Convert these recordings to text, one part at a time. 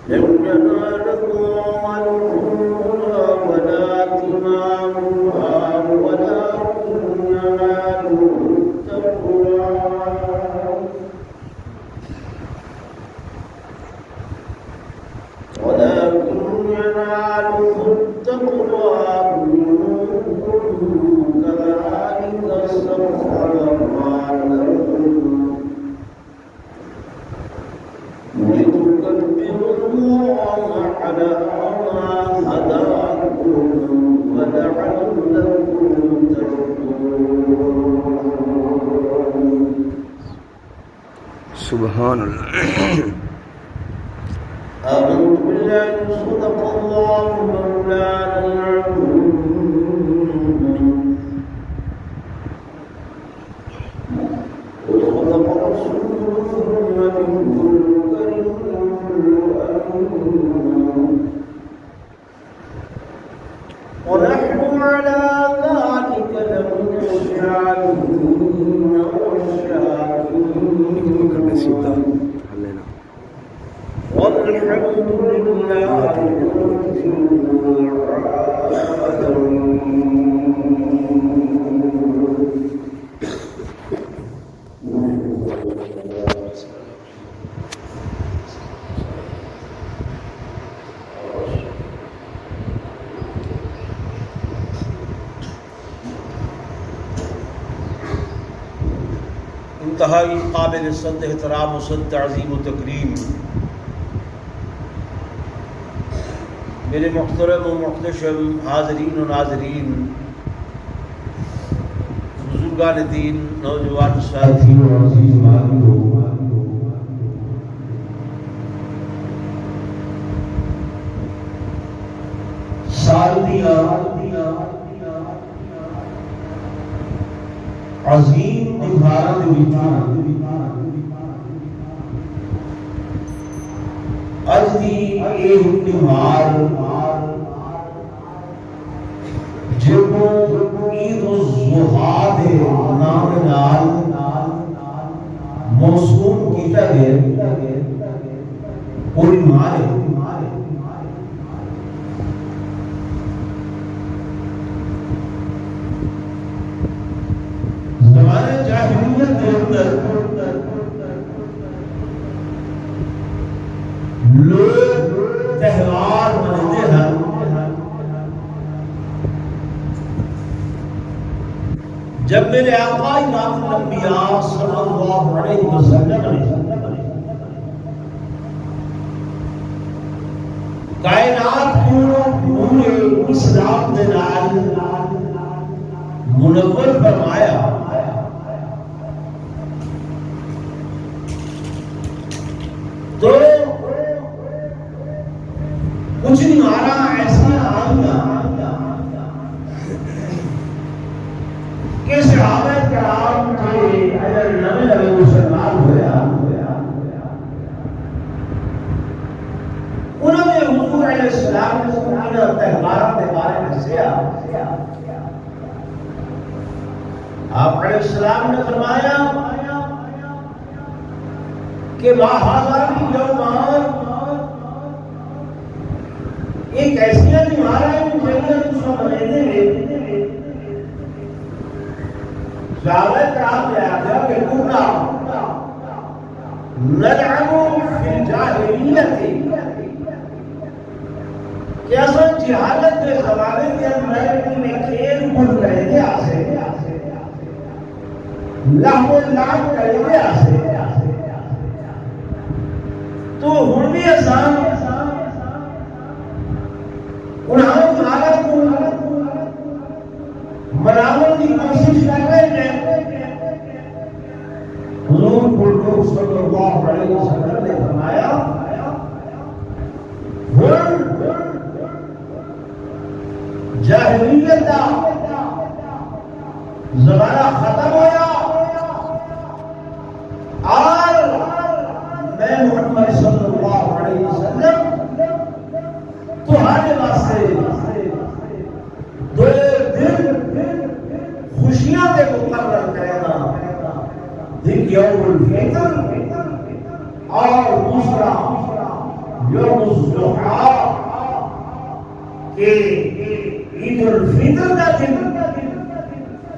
لن ينالكم البر ولا دماؤها ولكن يناله التقوى منكم كذلك سخر الله لكم لتكبروا الله على ما هداكم ولعلكم تشكرون. سبحان اللہ. آمنت بالله صدق الله مولانا العظيم وصدق رسوله النبي الكريم ونحن على ذلك لمن الشاهدين والشاكرين والحمد لله رب انتہائی قابل صد احترام و صد تعظیم و تکریم میرے محترم و محتشم حاضرین و ناظرین، بزرگان دین، نوجوان ساتھی و عزیز بھائیو، سالدیاں عظیم دیواروں دے وچوں اج دی یہ دیوار جنوں عید الضحیٰ دے نام نال موسوم کیتا گیا پوری مارے زمانے جاہلیت کے اندر لوگ تہوار مناتے ہیں، جب میرے آقا امام الانبیاء صلی اللہ علیہ وسلم نے کائنات کو نور اسلام دے نال منور فرمایا تو کچھ نعرہ ایسا آیا کہ صحابہ کرام کے اگر نئے نئے مسلمان ہویا انہوں نے حضور علیہ السلام کو ان تہواروں کے بارے میں دسیا. آپ علیہ السلام نے فرمایا کہ ما ھذا یومان ایک ایسی تہوار ہے جنہیں تم مناتے ہیں. صحابہ کرام نے آخیا کہ کنا نلعب فی الجاہلیت کہ اصل جہالت کے زمانے کے اندر میں کھیل کود رہے تھے آسے لہو لعب کرے تھے آسے تو ہن بھی آسان انہوں حالت کو منانے کی کوشش کر رہے ہیں. حضور صلی اللہ علیہ وسلم نے فرمایا جاہلیت کا زمانہ ختم ہوا اور میں محمد صلی اللہ علیہ وسلم تمہارے واسطے دو دن خوشیاں دے مقرر کرے گا، ایک یوم الفطر اور دوسرا یوم الضحیٰ کہ عید الفطر کا دن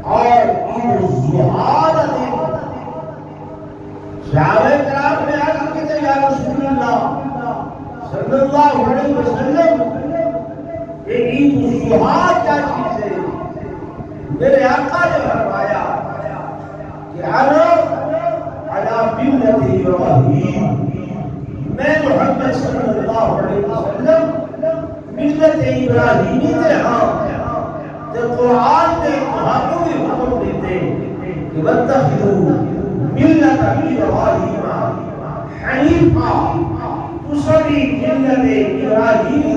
اور عید الضحیٰ کا دن. صحابہ کرام نے عرض کی تھی یا رسول اللہ صلی اللہ علیہ وسلم یہ عید الضحیٰ کیا چیز ہے؟ میرے آقا نے فرمایا کہ انا علی ملت ابراہیم، میں محمد صلی اللہ علیہ وسلم ملت ابراہیمی تے ہاں. تے قرآن نے تمہارو بھی حکم دیتے کہ واتخذوا ملت ابراہیم حنیفا، تسری ملت ابراہیمی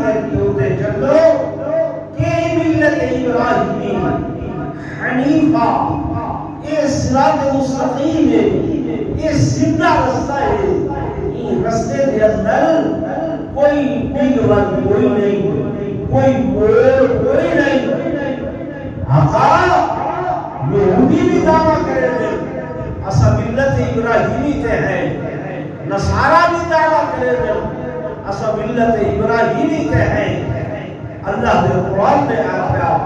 کے چلو کہ ملت ابراہیمی حنیفہ یہ صراط مستقیم ہے، یہ سیدھا رستہ ہے. یہ رستے کے اندر کوئی بگ ون کوئی نہیں، کوئی موڑ کوئی نہیں. آقا یہودی بھی دعویٰ کرے تھے اسا ملت ابراہیمی تے ہیں، نصارہ بھی دعویٰ کرے تھے اسا ملت ابراہیمی تے ہیں. اللہ نے قرآن میں آیا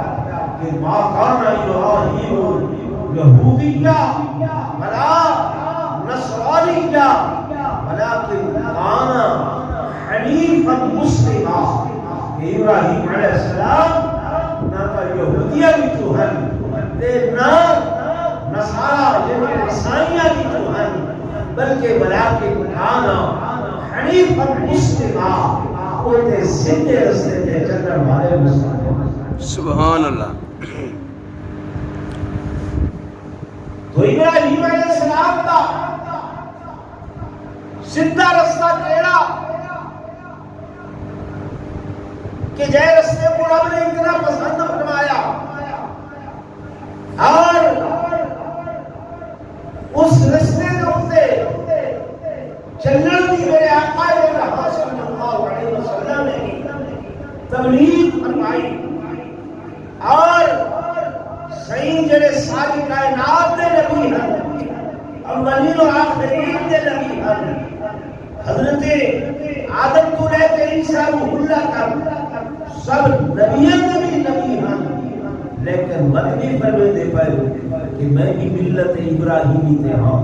کہ ما کان ابراہیم یہودیہ ولا نصرانیہ ولکن کان حنیفا مسلما. ابراہیم علیہ السلام نہ تو یہودیہ بھی تو ہیں تے نہ نصارہ یعنی عیسائیہ بھی تو ہیں، بلکہ ولکن کان حنیفا مسلما، وہ تے سیدھے رستے تے چلنے والے مسلمان. سبحان اللہ. تو ابراہیم علیہ السلام کا سیدھا رستہ کیڑا کہ جے رستے کو رب نے اتنا پسند فرمایا اور اس رستے کے اوپر چلنے کی میرے آقا صلی اللہ علیہ وسلم نے تبلیغ فرمائی اور صحیح جڑے ساری کائنات دے نبی ہیں، اولین و آخرین دے نبی ہیں، حضرت آدم تو لے کے عیسیٰ روح اللہ تک سب نبیوں کے بھی نبی ہیں، لیکن مدنی فرمے دے پائے کہ میں بھی ملت ابراہیمی تے ہاں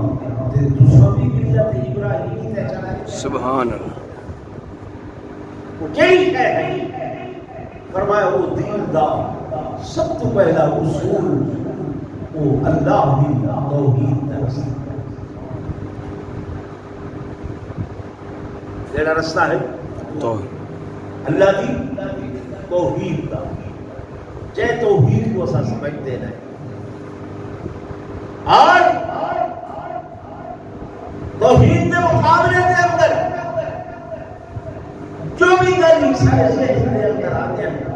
تے دوسروں بھی ملت ابراہیمی تے چلا. سبحان اللہ. وہ کئی ہے فرمایا وہ دین دا سب تو پہلا اصول وہ اللہ بھی توحید کا رستہ. جڑا رستہ ہے اللہ دی توحید کا، جے توحید کو اسا سمجھتے ہیں اور توحید کے مقابلے کے اندر جو بھی گل سارے ذہن کے اندر آتے ہیں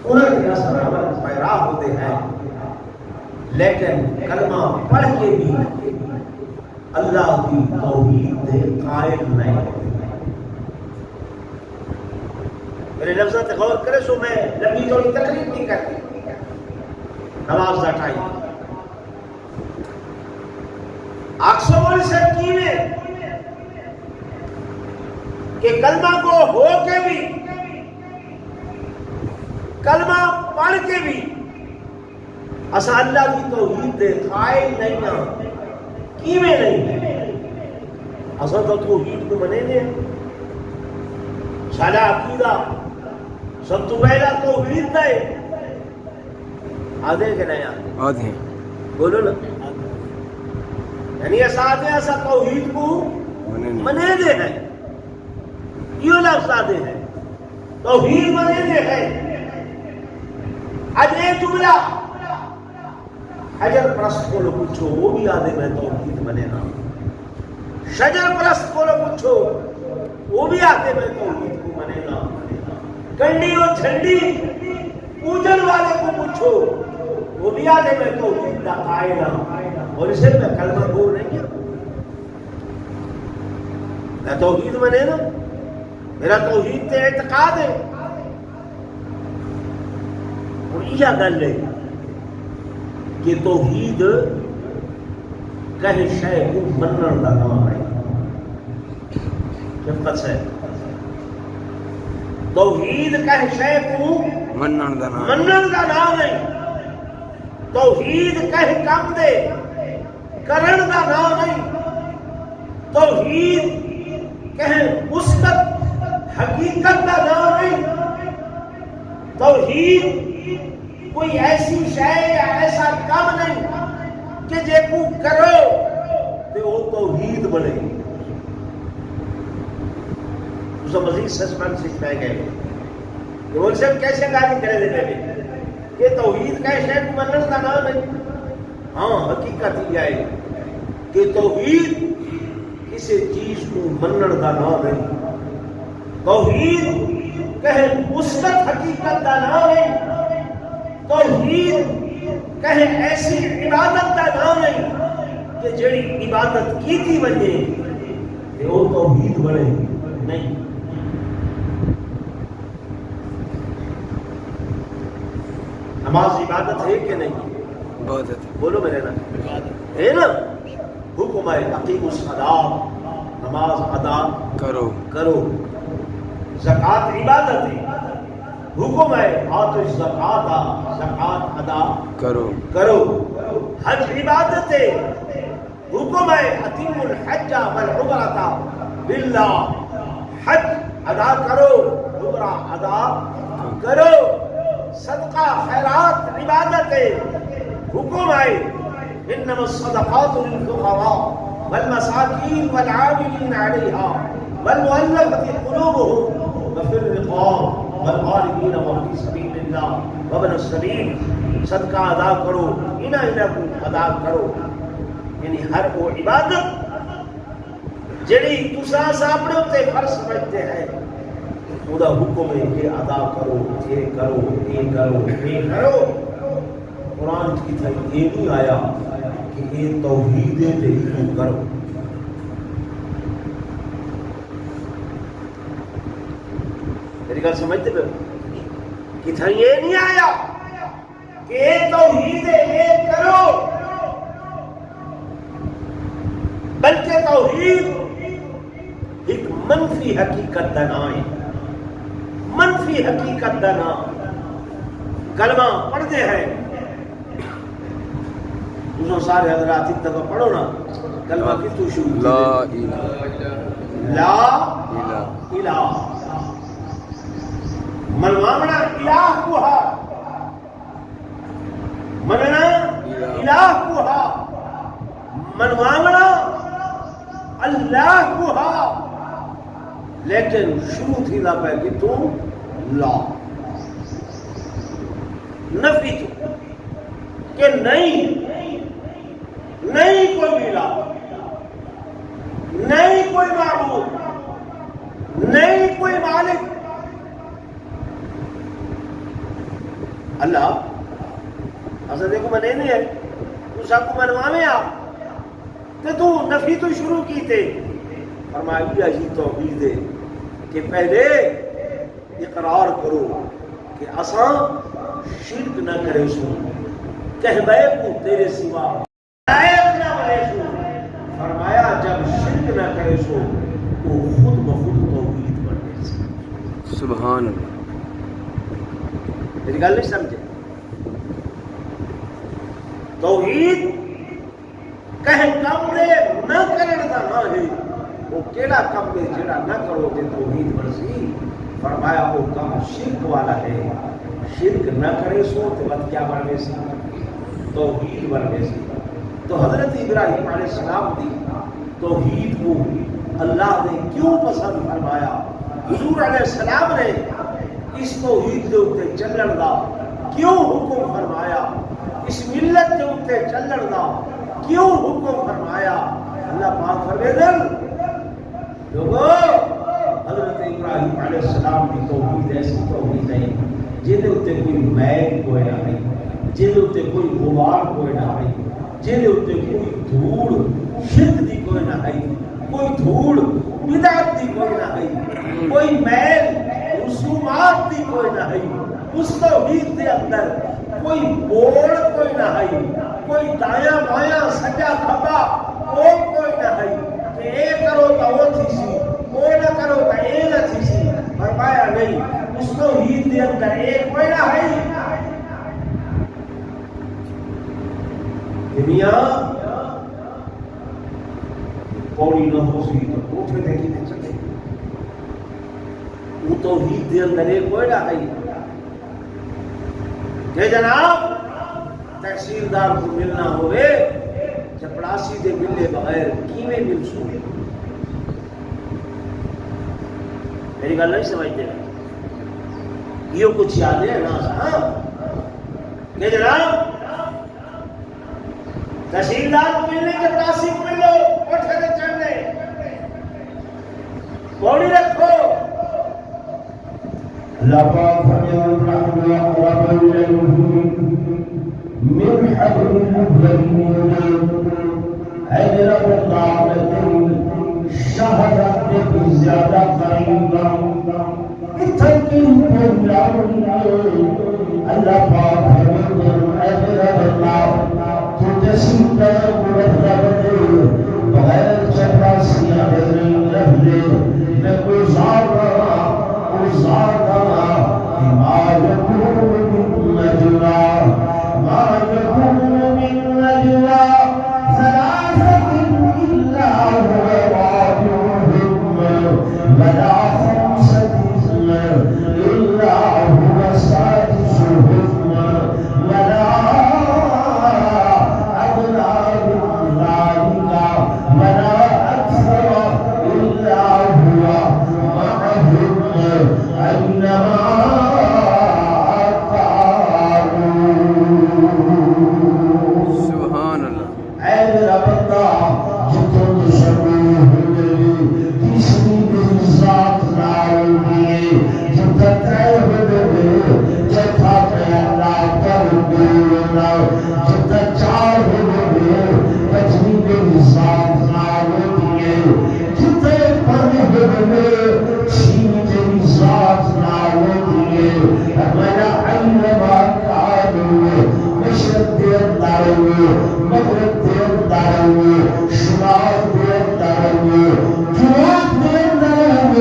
انہوں کے اثر عمل پیرا ہوتے ہیں، لیکن کلمہ پڑھ کے بھی اللہ کی توحید کے قائل نہیں ہوتے. میرے لفظات غور کرے سو میں لمبی تھوڑی تقریر نہیں کرتی، نماز اٹھائی اکثر بول سکتی میں کہ کلمہ کو ہو کے بھی کلمہ پڑھ کے بھی اسا اللہ کی توحید دے قائل نہیں ہیں. کیویں نہیں اسا تو توحید کو منے نے سارا عقیدہ سب تو پہلا توحید ہے. آدھے کہ نہیں آدھے بولو نا، یعنی ایسا توحید کو منے دے ہیں، یہ لفظ آدھے ہیں توحید منے دے ہیں. آج یہ جملہ حجر پرست کو لو پوچھو وہ بھی آدھے میں توحید منے نا، شجر پرست کو لو پوچھو وہ بھی آدھے میں توحید کو منے نا، کنڈی اور جھنڈی پوجن والے کو پوچھو وہ بھی آدھے میں توحید کا قائل ہوں، اور اسے میں کلمہ گو نہیں ہوں، میں توحید منے نا، میرا توحید تے اعتقاد ہے. اور یہ گل ہے کہ توحید کہیں شے کو منن کا نام ہے. رفقت سے توحید کہہ شے کو منن دا نام منن دا نام نہیں، توحید کہہ کم دے کرن دا نام نہیں، توحید کہہ مثبت حقیقت دا نام نہیں، توحید کوئی ایسی شے یا ایسا کام نہیں کہ جے کو کرو تو وہ توحید بنے گی۔ اسے مزید سسپینس سے پہ گئے کہ وہ سب کیسے گالی کرے دے گئے کہ توحید کا شے کو منن دا نام نہیں۔ ہاں حقیقت یہ ہے کہ توحید کسی چیز کو منن دا نام نہیں، توحید کہے مثبت حقیقت دا نام نہیں، توحید کہے ایسی عبادت دا نام نہیں کہ جڑی عبادت کی تھی بنے کہ وہ توحید بنے نہیں۔ نماز عبادت ہے کہ نہیں؟ بہت ہے بولو میرے نا ہے نا، حکم ہے اقیم الصلاۃ، نماز ادا کرو کرو، زکات عبادت ہے، حکم ہے آتو الزکات، زکات ادا کرو کرو، حج عبادت ہے، حکم ہے اتم الحج والعمرہ للہ، حج ادا کرو، عمرہ ادا کرو، صدقہ خیرات عبادت ہے، حکم ہے انما الصدقات للفقراء والمساکین والعاملین علیہا والمؤلفۃ قلوبهم وفی الرقاب والغارمین وفی سبیل اللہ وابن السبیل، صدقہ ادا کرو، انہاں کو ادا کرو، یعنی ہر وہ عبادت جڑی تساں اپنے تے فرض سمجھتے ہیں خدا حکم ہے کہ ادا کرو، یہ کرو، یہ کرو، یہ کرو۔ قرآن کی طرف یہ نہیں آیا کہ یہ توحید ہے کرو۔ میری گل سمجھتے پہ کتنا یہ نہیں آیا کہ یہ توحید ہے یہ کرو، بلکہ توحید ایک منفی حقیقت کا نام ہے، منفی حقیقت کا نام۔ کلمہ پڑھتے ہیں دوسروں سارے حضرات ایک دفعہ پڑھو نا، کلمہ کی تو شروع لا الہ لا الہ الہ، منوانا الہ کو ہے، مننا الہ کو ہے، منوانا اللہ کو ہے، لیکن شروع تھی لا پہ کہ تو لا نفی تو کہ نہیں کوئی بھی لا، نہیں کوئی معبود، نہیں کوئی مالک، اللہ اصل دیکھو میں نہیں ہے تو سب کو منوا میں آ تو نفی تو شروع کی تھے، فرمایا جی توحید ہے کہ پہلے اقرار کرو کہ اساں شرک نہ کرے سو، کہبے کو تیرے سوا لائق نہ بنے سو، فرمایا جب شرک نہ کرے سو تو خود بخود توحید بنے سے۔ سبحان اللہ۔ میری گل نہیں سمجھے؟ توحید کہیں کم دے نہ کرن دا نہ ہے، وہ کیڑا کم دے جڑا نہ کرو تے توحید برسی، فرمایا وہ کم شرک والا ہے، شرک نہ کرے سو تو بات کیا بنے سی؟ توحید بنے سی۔ تو حضرت ابراہیم علیہ السلام دی توحید کو اللہ نے کیوں پسند فرمایا؟ حضور علیہ السلام نے اس توحید کے اوپر چلن دا کیوں حکم فرمایا؟ اس ملت کے اوپر چلن دا کیوں حکم فرمایا؟ اللہ پاک فرمیدن لوگو حضرت ابراہیم علیہ السلام کی توحید ایسی توحید ہے جہدے اوتے کوئی میل کوئی نہ نہیں، جہدے اوتے کوئی غبار کوئی نہ نہیں، جہدے اوتے کوئی دھوڑ شرک دی کوئی نہ ہے، کوئی دھوڑ بدعت دی کوئی نہ ہے، کوئی میل رسومات دی کوئی نہ ہے، اس توحید دے اندر کوئی موڑ کوئی نہ ہے، کوئی دایاں بایاں سجا کھبا وہ کوئی نہ ہے کہ اے کرو تو وہ تھی سی، وہ نہ اندر ایک کوئلہ ہے دنیا پوڑی نہ ہو سی تو اٹھے دیکھی نہیں چلے وہ تو ہی دے اندر ایک کوئلہ ہے کہ جناب تحصیلدار کو ملنا ہوئے چپڑاسی دے ملے بغیر کیویں مل سو میری گل نہیں سمجھتے یہ کچھ یاد ہے نا کہ جناب تحصیلدار کو ملنے چپڑاسی کو ملو کوٹھے پہ چڑھنے پوڑی رکھو اللہ پاک فرمایا من حبل الورید اے میرا مقابلت شہرت کے زیادہ قریبا اتھکی پولا اللہ پاک فرمایا اے میرا اللہ تو جیسی طرح مرتب بغیر چپراسیاں نہیں رہے میں گزار رہا ما يكون من نجوى ما يكون من نجوى ثلاثة إلا هو رابعهم ولا خمسة إلا هو سادسهم ولا أدنى من ذلك ولا أكثر إلا هو معهم أينما سبحان اللہ اے میرا بندہ جتن شبیہ ہوئے تیسری میری ذات نال دیئے جتن ترے ہوئے جتھا کہ اللہ کر دینا جتن چار ہوئے پچھلی میری ذات نال دیئے جتن پڑھنے ہوئے چھین میری ذات نال دیئے میرا علمہ کارو مشرق دے اندر مغرب دے اندر شمال دے اندر جنوب دے اندر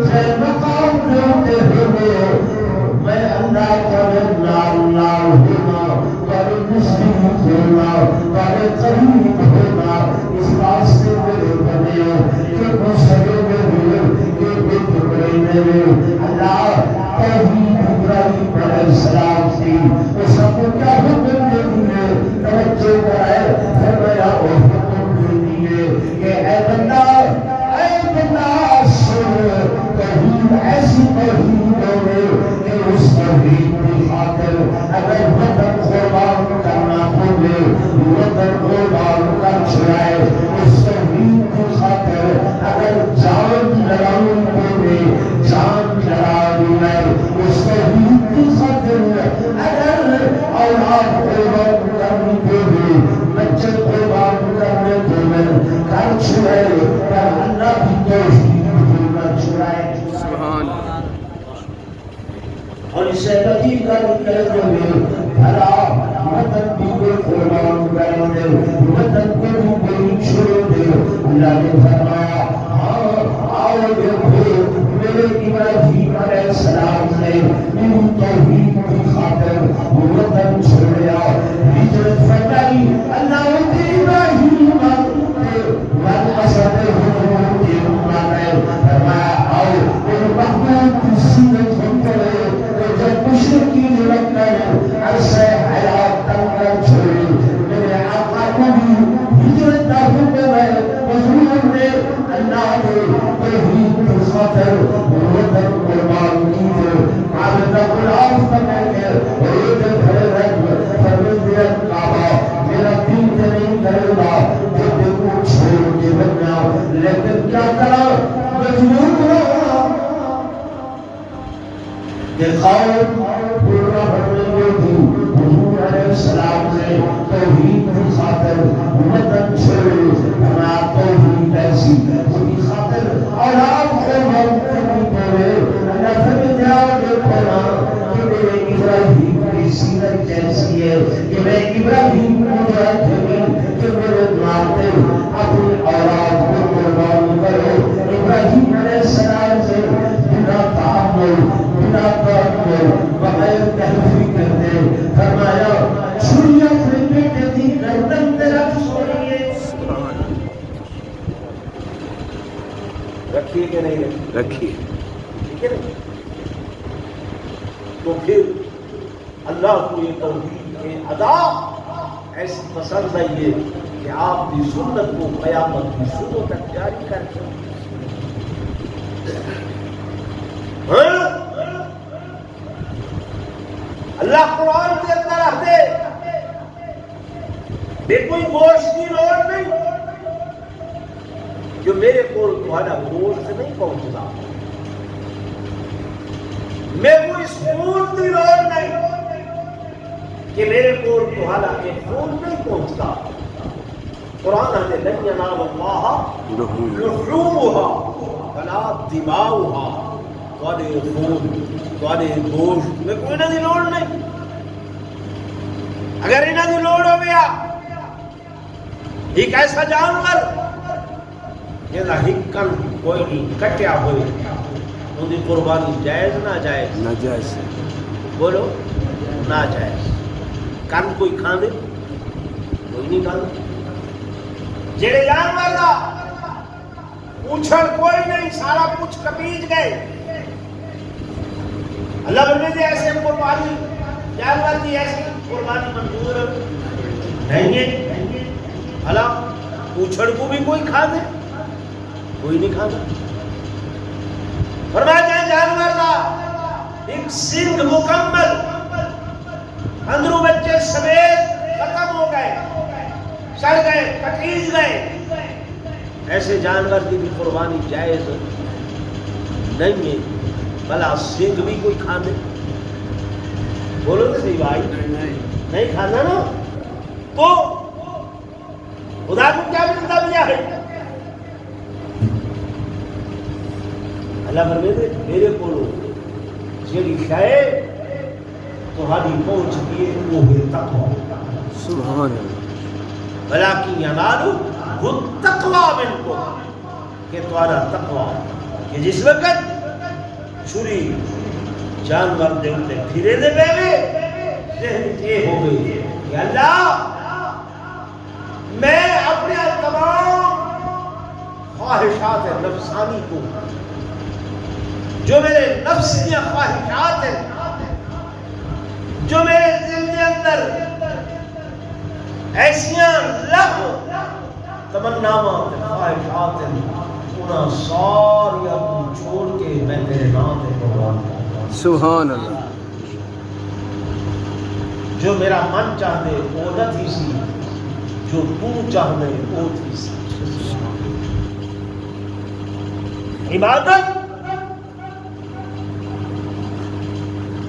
جے مقام دے ہوئے میں اللہ کرنا اللہ ہونا پر مسلم ہونا پر قریب ہونا اس واسطے میرے بنے کہ وہ سگے میں کہ بیت میں اللہ توحید ابراہیم علیہ السلام کی وہ سب کو کیا حکم دیتی ہے توجہ کرائے فرمایا وہ حکم دیتی ہے کہ اے بندہ سن توحید ایسی توحید ہوئے کہ اس توحید کی خاطر اگر وطن قربان کرنا ہوئے وطن قربان کر چھڑائے اس توحید کی خاطر اگر جان لڑاؤں ہوئے جان لڑاؤں میں اس توحید کی خاطر اگر اولاد قربان کرنی ہوئے بچے قربان کرنے ہوئے کر چھڑائے پر اللہ کی توحید سبحان اور اس سے لطیف کا کہتے ہوئے بھلا وطن بھی کوئی قربان کریں دے وطن کو بھی کوئی چھوڑ دے اللہ نے فرمایا آؤ دیکھو میرے ابراہیم علیہ السلام نے میری توحید کی خاطر وطن چھوڑیا ہجرت فرمائی اللہ نے ابراہیم من اسد حضور کی امت ہے فرمایا آؤ ان محمود کی سیرت ہوتے جب مشرقین رکھ کر عرصہ حیات تنگر چھوڑی میرے آقا کو بھی ہجرت کا حکم ہے حضور نے اللہ نے توحید کی خاطر وطن قربان کی ہے عابدہ غلام بنا کر عید بھرت فرمودیت کعبہ میرا دل سے نہیں کرے گا جو دیکھو چھوڑ کے بنیا لیکن کیا کرا مجبور رہا کہ قوم پورا بننے تھی حضور علیہ السلام نے توحید کی خاطر وطن چھوڑے ہمارا توحید ایسی کی خاطر اولاد کو ہم کرنی پڑے اللہ فرمایا دیکھو نا کہ میرے ابراہیم کی سیرت کیسی ہے کہ میں ابراہیم کو جانتے کہ میرے ناتے اپنی اولاد کو قربان کرو ابراہیم علیہ السلام سے بنا تعامل بنا تعامل رکھیے کہ نہیں رکھیے؟ رکھیے. ٹھیک ہے نا؟ تو پھر اللہ کو یہ توحید کے ادا ایسی پسند ہے یہ کہ آپ کی سنت کو قیامت کی صبح تک جاری کر کے اللہ قرآن کے اندر آتے بے کوئی گوشت کی لوڑ نہیں جو میرے کو تمہارا گوشت نہیں پہنچتا، میں کوئی خون کی لوڑ نہیں کہ میرے کو تمہارا ایک خون نہیں پہنچتا. قرآن ہے لن ینال اللہ لحومها ولا دماؤها. تمہارے خون تمہارے گوشت میں کوئی نہ دی لوڑ نہیں. اگر انہاں دی لوڑ ہو گیا ایک ایسا جانور جہاں ہکن کوئی کٹیا ہوئے ان کی قربانی جائز نہ جائز؟ ناجائز. بولو ناجائز. کن کوئی کھاندے؟ کوئی نہیں کھاندے. جڑے جانور دا پوچھڑ کوئی نہیں، سارا کچھ کپیج گئے. اللہ بندے دے ایسے قربانی جانور کی ایسی قربانی منظور نہیں ہے. اللہ پوچھڑ کو بھی کوئی کھا دے؟ کوئی نہیں کھاتا. فرمایا جائے جانور کا ایک سنگ مکمل اندروں بچے سمیت ختم ہو گئے، سڑ گئے، کٹیج گئے، ایسے جانور کی بھی قربانی جائز نہیں ہے. بھلا سنگ بھی کوئی کھانے؟ بولو نا صحیح بھائی، نہیں کھانا نا. تو خدا کو کیا ملتا دیا ہے؟ اللہ فرمائے میرے کو جیڑی شے تمہاری پہنچتی ہے وہ ہے تقوی. سبحان اللہ. بلاکی ینالو التقوی منکم، کہ تمہارا تقوی کہ جس وقت چھری جانور دے اتے پھرے دے پہلے ذہن یہ ہو گئی کہ اللہ میں اپنے تمام خواہشات نفسانی کو، جو میرے نفس کی خواہشات ہیں، جو میرے دل کے اندر ایسیاں لغو تمناوات خواہشات ہیں، انہاں ساریا کو چھوڑ کے میں تیرے نام تے قربان کرتا. سبحان اللہ. جو میرا من چاہتے وہ نہ تھی سی، جو تو چاہتے وہ تھی سی. عبادت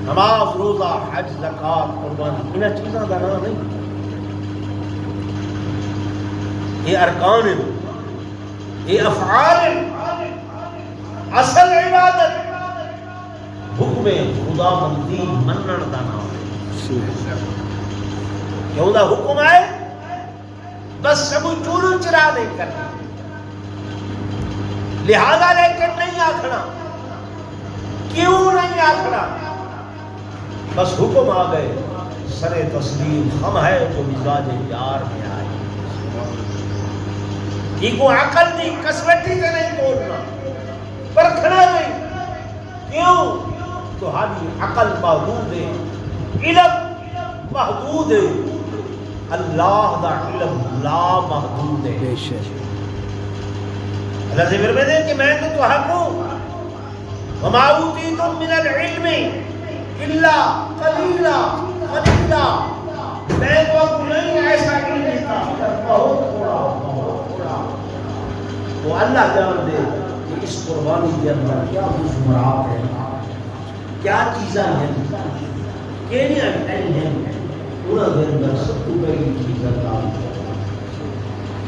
نماز، روزہ، حج، زکات، قربانی انہیں چیزاں کا نام نہیں، یہ ارکان ہیں، یہ افعال ہیں. اصل عبادت حکم خدا بندی منن دا نام ہے. کیوں دا حکم ہے بس سب چورو چرا نہیں کرنا، لہذا لیکن نہیں آکھنا. کیوں نہیں آکھنا؟ بس حکم آ گئے سر تسلیم ہم ہے جو مزاج یار میں آئے. یہ کو عقل نہیں، کسوٹی سے نہیں توڑنا، پرکھنا نہیں. کیوں؟ تو ہماری عقل محدود ہے، علم محدود ہے. اللہ دا علم لا محدود ہے. بے شک. اللہ سے فرماتے ہیں کہ میں تو حق ہوں. وما اوتیتم من العلم الا قلیلا قلیلا. میں تو آپ کو نہیں ایسا علم دیتا بہت تھوڑا بہت تھوڑا. تو اللہ جان دے کہ اس قربانی کے اندر کیا خصوصیات ہیں، کیا چیزاں ہیں، کیڑیاں ہیں. پورا دن در سب کو پہلی چیز اللہ.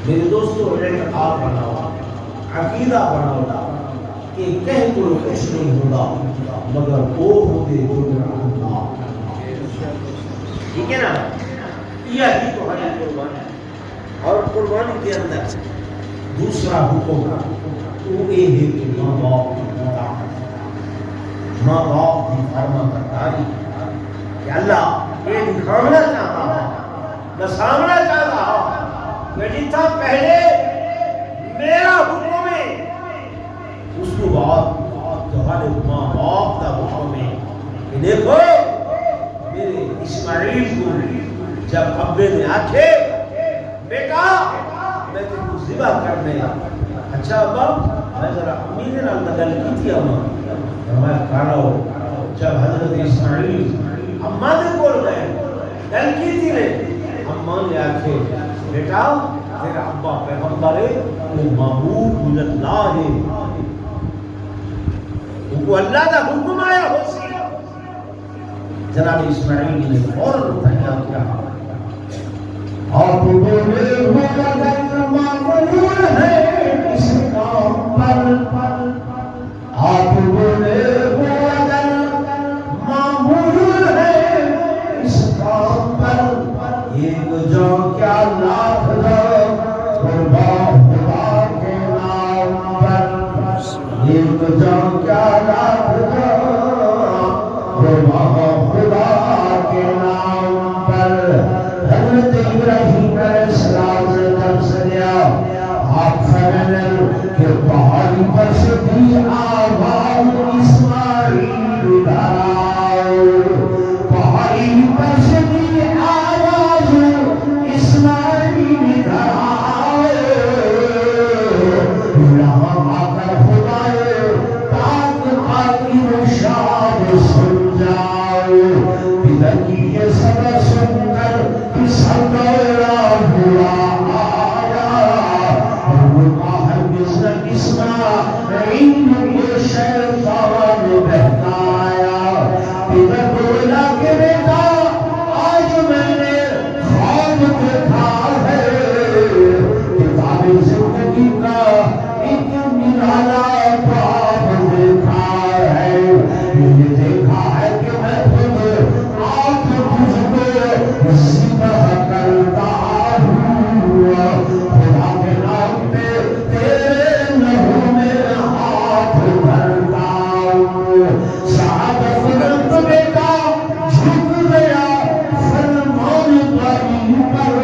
میرے دوستوں اعتقاد بناؤ، عقیدہ بناؤ کہ کہیں کوئی کچھ نہیں ہوگا مگر وہ ہوتے جو میرا اللہ. ٹھیک ہے نا؟ یہ ہی تو ہماری قربانی. اور قربانی کے اندر دوسرا حکم وہ یہ ہے کہ ماں باپ کی اطاعت، ماں باپ کی فرما برداری. کہ اللہ یہ دکھانا چاہتا ہوں، دسانا چاہتا ہوں کہ جتنا پہلے میرا حکم ہے دیکھو میرے اسماعیل کو جب ابے نے آکھے بیٹا میں تجھ کو ذبح کرنے اچھا ابا میں ذرا امی نے نال گل کی تھی اما میں کھانا ہو جب حضرت اسماعیل اماں دے کول گئے گل کی تھی نے اماں نے آکھے بیٹا تیرا ابا پیغمبر ہے وہ معبود من اللہ ہے ان کو اللہ کا حکم آیا ہو سی جناب اسماعیل نے فوراً اٹھایا کیا آپ بولے ہوئے معمول ہے اس کام پر آپ بولے ہوئے معمول ہے اس کام پر ایک جو کیا لاکھ قربان خدا کے نام پر ایک جو کیا لاکھ قربان خدا کے نام پر حضرت ابراہیم علیہ السلام نے درس دیا آپ فرمائیں کہ پہاڑی پر سے بھی آواز اسماعیل آؤ پہاڑی پر سے بھی آواز اسماعیل آؤ یہاں آ کر خدائے پاک پاکی رشاد سن جاؤ پدر کی یہ سبر سن کر سردورا ہوا آیا اور کہا جس اسماعیل کو شیطان بہکایا پدر بولا کہ بیٹا آج میں نے خواب دیکھا ہے کتاب زندگی کا ایک نرالا خواب دیکھا ہے یہ دیکھا ہے کہ میں خود آپ تجھ کو ذبح کرتا ہوں خدا کے نام پہ تیرے لہو میں ہاتھ بھرتا ہوں صحابہ فرماتے بیٹا جھک گیا فرمان باری پر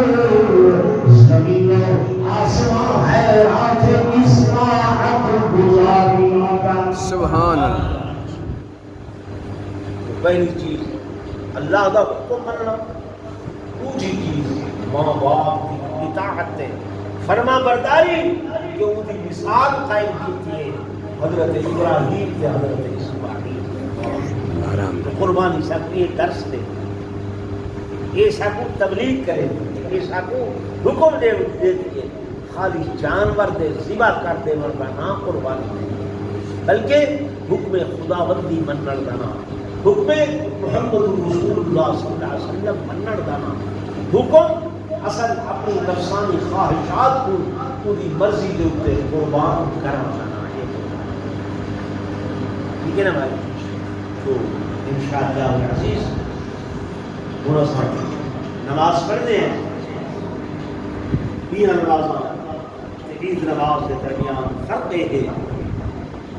زمین و آسمان حیرات اس راحت گزاری کا سبحان اللہ پہلی چیز اللہ کا حکم مننا دوسری چیز ماں باپ کی اطاعت فرما برداری کہ ان کی مثال قائم کی تھی حضرت ابراہیم کے حضرت اسماعیل قربانی سکتی درس دے یہ سکو تبلیغ کرے یہ سکو حکم دے دیے خالی جانور دے ذبح کر دے ورنہ نہ قربانی دے بلکہ حکم خداوندی منن دانا حکم محمد رسول اللہ صلی اللہ علیہ وسلم منن دانا حکم اصل اپنی نفسانی خواہشات کو پوری مرضی کے اوپر قربان کرنا جانا ٹھیک ہے نا بھائی تو انشاءاللہ العزیز تھوڑا سا نماز پڑھتے ہیں تین نماز عید نماز کے درمیان فرق ہے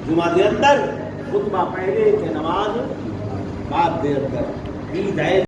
جمعہ کے اندر خطبہ پہلے کے نماز بعد دے اندر عید ہے